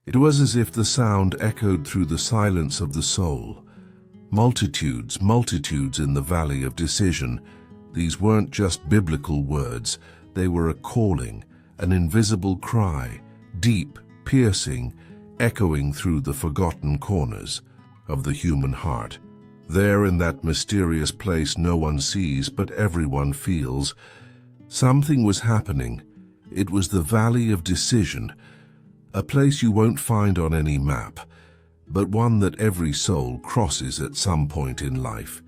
It was as if the sound echoed through the silence of the soul. Multitudes, multitudes in the valley of decision. These weren't just biblical words. They were a calling, an invisible cry, deep, piercing, echoing through the forgotten corners of the human heart. There in that mysterious place no one sees, but everyone feels. Something was happening. It was the valley of decision, a place you won't find on any map, but one that every soul crosses at some point in life.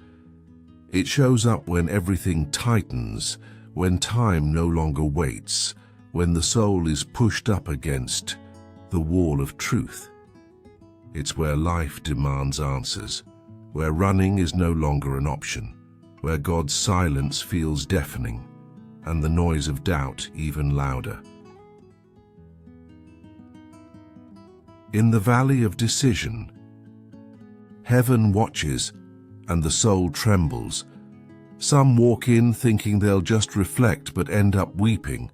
It shows up when everything tightens, when time no longer waits, when the soul is pushed up against the wall of truth. It's where life demands answers, where running is no longer an option, where God's silence feels deafening, and the noise of doubt even louder. In the valley of decision, heaven watches and the soul trembles. Some walk in thinking they'll just reflect but end up weeping.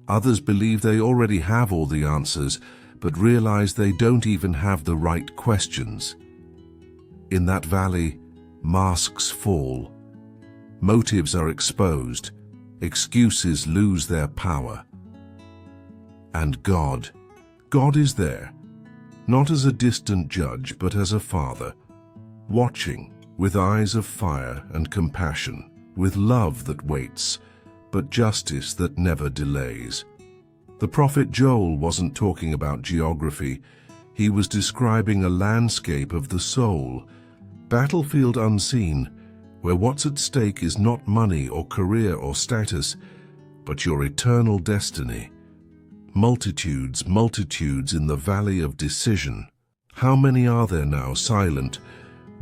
Others believe they already have all the answers but realize they don't even have the right questions. In that valley, masks fall. Motives are exposed. Excuses lose their power. And God is there, not as a distant judge, but as a father, watching with eyes of fire and compassion, with love that waits, but justice that never delays. The prophet Joel wasn't talking about geography. He was describing a landscape of the soul, battlefield unseen, where what's at stake is not money or career or status, but your eternal destiny. Multitudes, multitudes in the valley of decision. How many are there now, silent,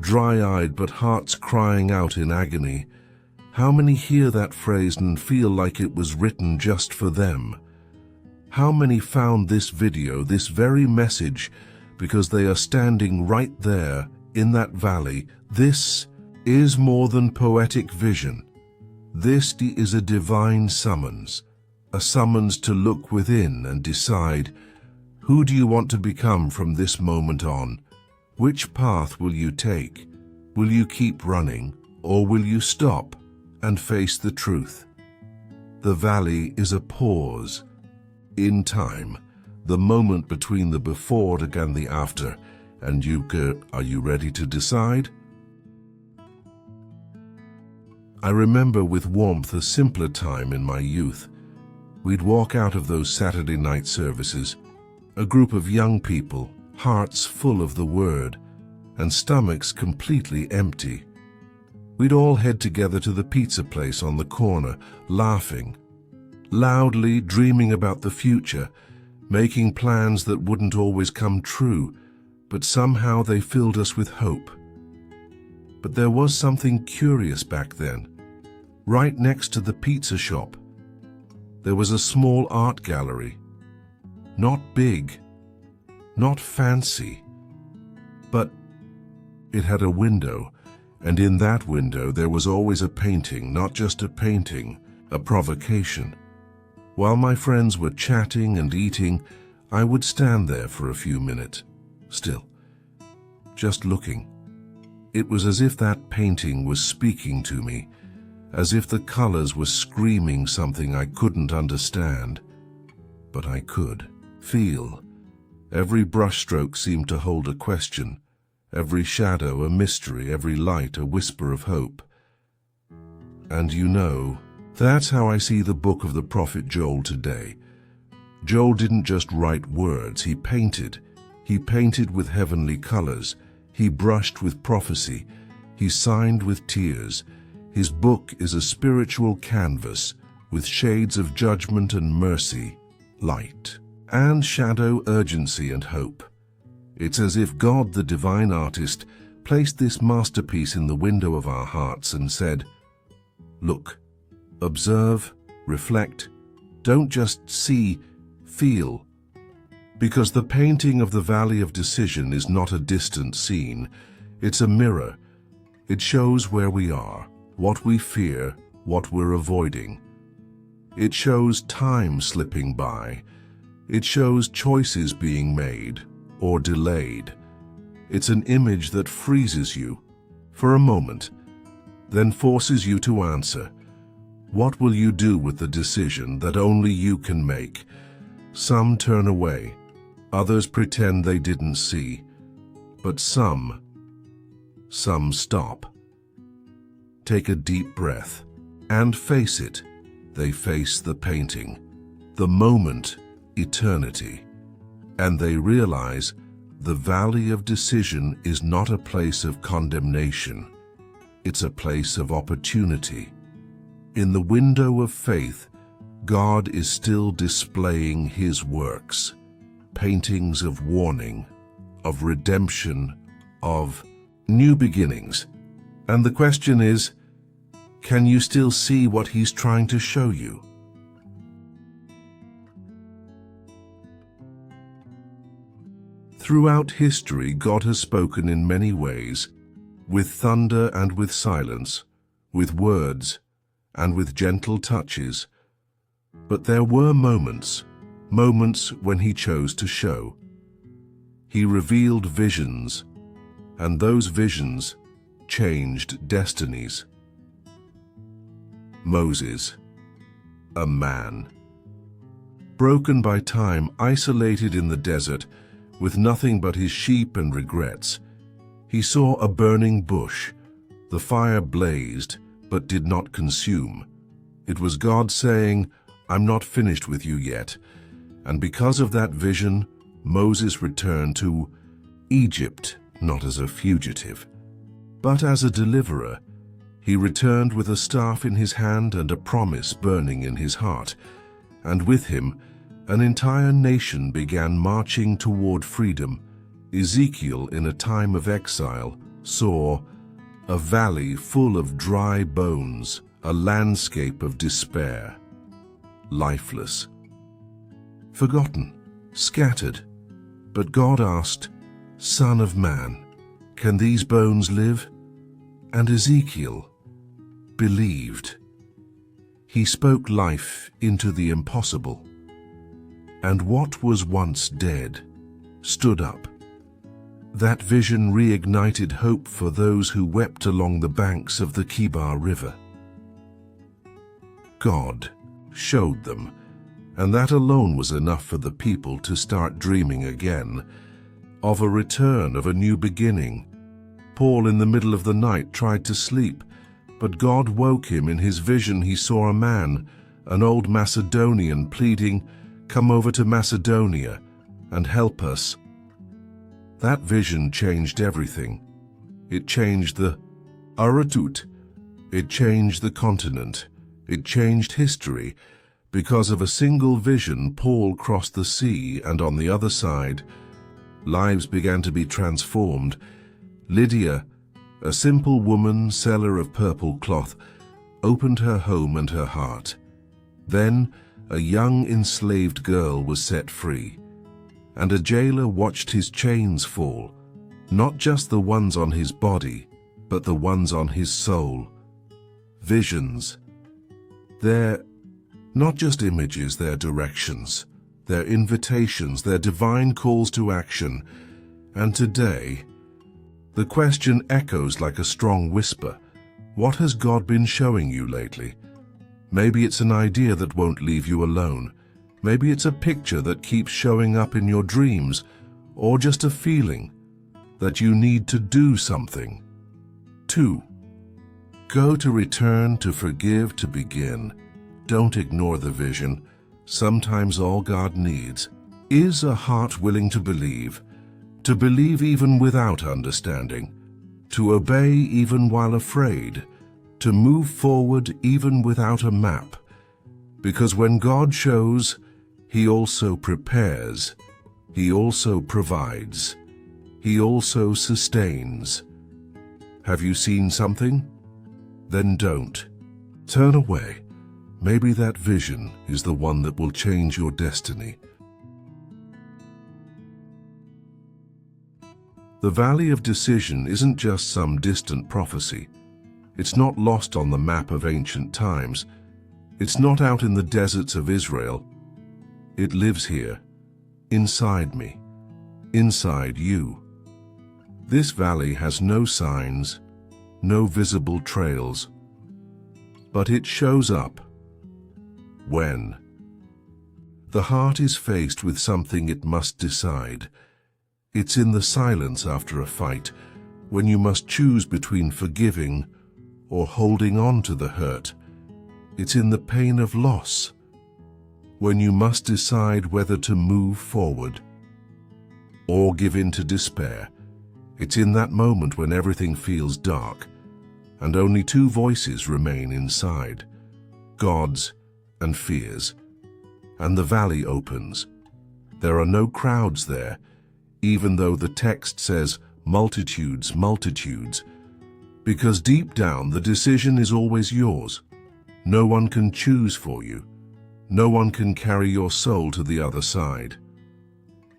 dry-eyed but hearts crying out in agony? How many hear that phrase and feel like it was written just for them? How many found this video, this very message, because they are standing right there in that valley? This is more than poetic vision. This is a divine summons, a summons to look within and decide, who do you want to become from this moment on? Which path will you take? Will you keep running, or will you stop and face the truth? The valley is a pause in time, the moment between the before and the after, and are you ready to decide? I remember with warmth a simpler time in my youth. We'd walk out of those Saturday night services, a group of young people, hearts full of the Word, and stomachs completely empty. We'd all head together to the pizza place on the corner, laughing, loudly dreaming about the future, making plans that wouldn't always come true, but somehow they filled us with hope. But there was something curious back then. Right next to the pizza shop, there was a small art gallery. Not big, not fancy, but it had a window, and in that window there was always a painting, not just a painting, a provocation. While my friends were chatting and eating, I would stand there for a few minutes, still, just looking. It was as if that painting was speaking to me, as if the colors were screaming something I couldn't understand, but I could feel. Every brushstroke seemed to hold a question, every shadow a mystery, every light a whisper of hope. And you know, that's how I see the book of the prophet Joel today. Joel didn't just write words, he painted. He painted with heavenly colors. He brushed with prophecy. He signed with tears. His book is a spiritual canvas with shades of judgment and mercy, light and shadow, urgency and hope. It's as if God, the divine artist, placed this masterpiece in the window of our hearts and said, look, observe, reflect, don't just see, feel. Because the painting of the Valley of Decision is not a distant scene, it's a mirror. It shows where we are, what we fear, what we're avoiding. It shows time slipping by. It shows choices being made, or delayed. It's an image that freezes you for a moment, then forces you to answer. What will you do with the decision that only you can make? Some turn away, others pretend they didn't see, but some stop. Take a deep breath and face it. They face the painting, the moment, eternity, and they realize the valley of decision is not a place of condemnation. It's a place of opportunity. In the window of faith, God is still displaying His works, paintings of warning, of redemption, of new beginnings. And the question is, can you still see what He's trying to show you? Throughout history, God has spoken in many ways, with thunder and with silence, with words and with gentle touches. But there were moments when He chose to show. He revealed visions, and those visions changed destinies. Moses, a man, broken by time, isolated in the desert, with nothing but his sheep and regrets. He saw a burning bush. The fire blazed, but did not consume. It was God saying, "I'm not finished with you yet." And because of that vision, Moses returned to Egypt, not as a fugitive, but as a deliverer. He returned with a staff in his hand and a promise burning in his heart. And with him, an entire nation began marching toward freedom. Ezekiel, in a time of exile, saw a valley full of dry bones, a landscape of despair, lifeless, forgotten, scattered. But God asked, "Son of man, can these bones live?" And Ezekiel believed. He spoke life into the impossible. And what was once dead stood up. That vision reignited hope for those who wept along the banks of the Kibar River. God showed them, and that alone was enough for the people to start dreaming again, of a return, of a new beginning. Paul, in the middle of the night, tried to sleep, but God woke him. In his vision he saw a man, an old Macedonian, pleading, "Come over to Macedonia and help us." That vision changed everything. It changed the Aratut. It changed the continent. It changed history. Because of a single vision, Paul crossed the sea, and on the other side, lives began to be transformed. Lydia, a simple woman, seller of purple cloth, opened her home and her heart. Then a young enslaved girl was set free, and a jailer watched his chains fall, not just the ones on his body, but the ones on his soul. Visions. They're not just images, they're directions, they're invitations, they're divine calls to action. And today, the question echoes like a strong whisper. What has God been showing you lately? Maybe it's an idea that won't leave you alone. Maybe it's a picture that keeps showing up in your dreams, or just a feeling that you need to do something. 2. Go to return, to forgive, to begin. Don't ignore the vision. Sometimes all God needs is a heart willing to believe even without understanding, to obey even while afraid, to move forward even without a map. Because when God shows, He also prepares, He also provides, He also sustains. Have you seen something? Then don't. Turn away. Maybe that vision is the one that will change your destiny. The Valley of Decision isn't just some distant prophecy. It's not lost on the map of ancient times. It's not out in the deserts of Israel. It lives here, inside me, inside you. This valley has no signs, no visible trails, but it shows up when the heart is faced with something it must decide. It's in the silence after a fight, when you must choose between forgiving or holding on to the hurt. It's in the pain of loss, when you must decide whether to move forward or give in to despair. It's in that moment when everything feels dark and only two voices remain inside, God's and fear's, and the valley opens. There are no crowds there, even though the text says multitudes, multitudes, because deep down the decision is always yours. No one can choose for you. No one can carry your soul to the other side.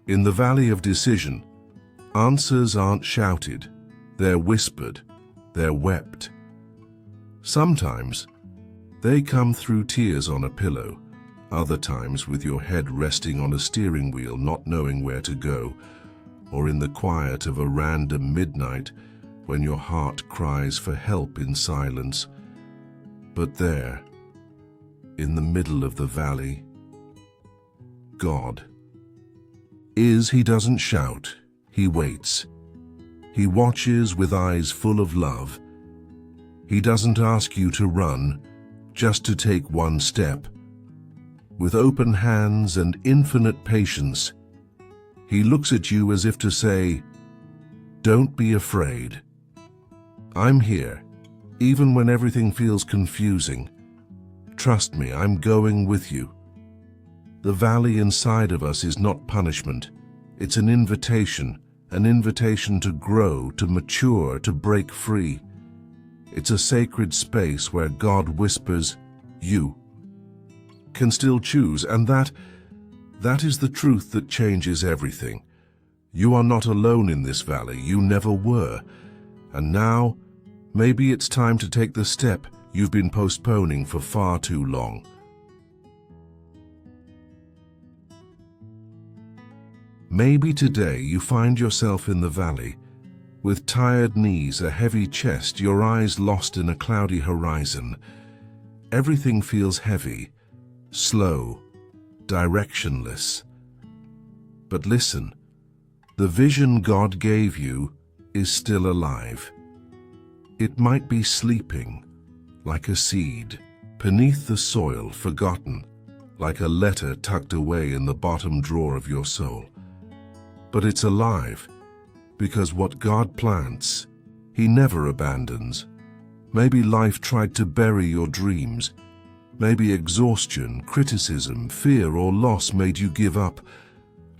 In the valley of decision, answers aren't shouted, they're whispered, they're wept. Sometimes they come through tears on a pillow, other times with your head resting on a steering wheel not knowing where to go, or in the quiet of a random midnight when your heart cries for help in silence. But there, in the middle of the valley, God is. He doesn't shout, he waits. He watches with eyes full of love. He doesn't ask you to run, just to take one step. With open hands and infinite patience, he looks at you as if to say, "Don't be afraid. I'm here, even when everything feels confusing. Trust me, I'm going with you." The valley inside of us is not punishment. It's an invitation to grow, to mature, to break free. It's a sacred space where God whispers, "You can still choose," and that is the truth that changes everything. You are not alone in this valley. You never were. And now, maybe it's time to take the step you've been postponing for far too long. Maybe today you find yourself in the valley, with tired knees, a heavy chest, your eyes lost in a cloudy horizon. Everything feels heavy, slow, directionless. But listen, the vision God gave you is still alive. It might be sleeping, like a seed, beneath the soil, forgotten, like a letter tucked away in the bottom drawer of your soul. But it's alive, because what God plants, he never abandons. Maybe life tried to bury your dreams. Maybe exhaustion, criticism, fear, or loss made you give up.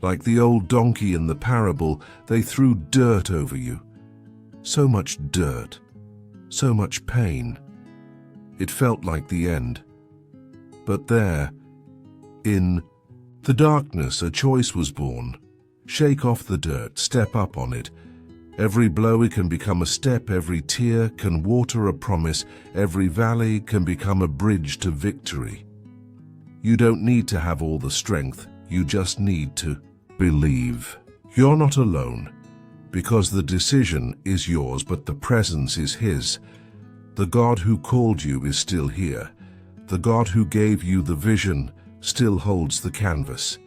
Like the old donkey in the parable, they threw dirt over you. So much dirt, so much pain. It felt like the end. But there, in the darkness, a choice was born. Shake off the dirt, step up on it. Every blow can become a step, every tear can water a promise, every valley can become a bridge to victory. You don't need to have all the strength, you just need to believe. You're not alone, because the decision is yours, but the presence is his. The God who called you is still here. The God who gave you the vision still holds the canvas.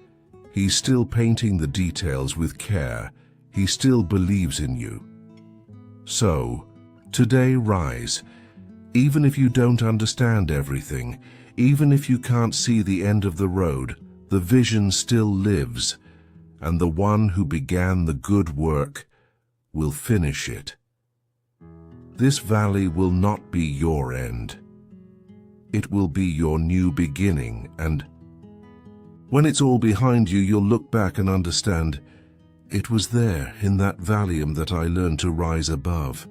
He's still painting the details with care. He still believes in you. So, today rise. Even if you don't understand everything, even if you can't see the end of the road, the vision still lives, and the one who began the good work will finish it. This valley will not be your end. It will be your new beginning, and when it's all behind you, you'll look back and understand, it was there in that valley that I learned to rise above.